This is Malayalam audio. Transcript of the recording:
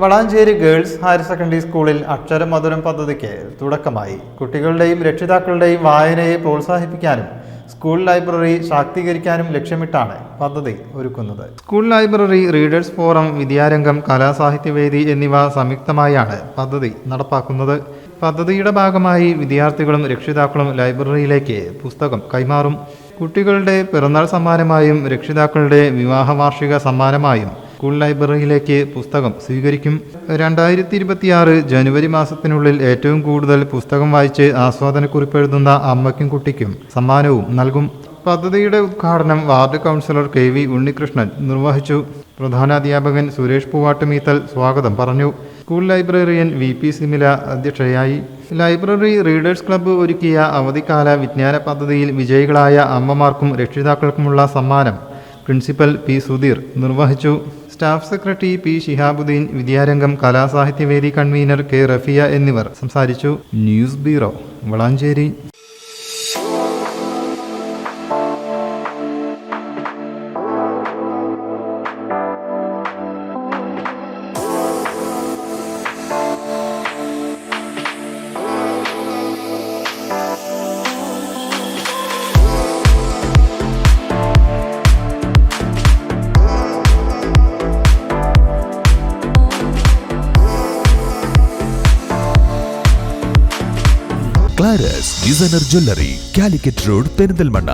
വളാഞ്ചേരി ഗേൾസ് ഹയർ സെക്കൻഡറി സ്കൂളിൽ അക്ഷരമധുരം പദ്ധതിക്ക് തുടക്കമായി. കുട്ടികളുടെയും രക്ഷിതാക്കളുടെയും വായനയെ പ്രോത്സാഹിപ്പിക്കാനും സ്കൂൾ ലൈബ്രറി ശാക്തീകരിക്കാനും ലക്ഷ്യമിട്ടാണ് പദ്ധതി ഒരുക്കുന്നത്. School library, readers forum, വിദ്യാരംഗം, Kalasahithyavedi എന്നിവ സംയുക്തമായാണ് പദ്ധതി നടപ്പാക്കുന്നത്. പദ്ധതിയുടെ ഭാഗമായി വിദ്യാർത്ഥികളും രക്ഷിതാക്കളും ലൈബ്രറിയിലേക്ക് പുസ്തകം കൈമാറും. കുട്ടികളുടെ പിറന്നാൾ സമ്മാനമായും രക്ഷിതാക്കളുടെ വിവാഹ വാർഷിക സമ്മാനമായും സ്കൂൾ ലൈബ്രറിയിലേക്ക് പുസ്തകം സ്വീകരിക്കും. 2026 ജനുവരി മാസത്തിനുള്ളിൽ ഏറ്റവും കൂടുതൽ പുസ്തകം വായിച്ച് ആസ്വാദനക്കുറിപ്പ് എഴുതുന്ന അമ്മയ്ക്കും കുട്ടിക്കും സമ്മാനവും നൽകും. പദ്ധതിയുടെ ഉദ്ഘാടനം വാർഡ് കൗൺസിലർ KV ഉണ്ണികൃഷ്ണൻ നിർവഹിച്ചു. പ്രധാനാധ്യാപകൻ സുരേഷ് പൂവാട്ടുമീത്തൽ സ്വാഗതം പറഞ്ഞു. സ്കൂൾ ലൈബ്രറിയൻ VP സിമില അധ്യക്ഷയായി. ലൈബ്രറി റീഡേഴ്സ് ക്ലബ്ബ് ഒരുക്കിയ അവധിക്കാല വിജ്ഞാന പദ്ധതിയിൽ വിജയികളായ അമ്മമാർക്കും രക്ഷിതാക്കൾക്കുമുള്ള സമ്മാനം പ്രിൻസിപ്പൽ P സുധീർ നിർവഹിച്ചു. Staff secretary P Shihabuddeen, Vidyarangam, Kalasahithyavedi convener K Rafiya എന്നിവർ സംസാരിച്ചു. News bureau, Valanchery. Claras designer jewellery, Calicut road, Perinthalmanna.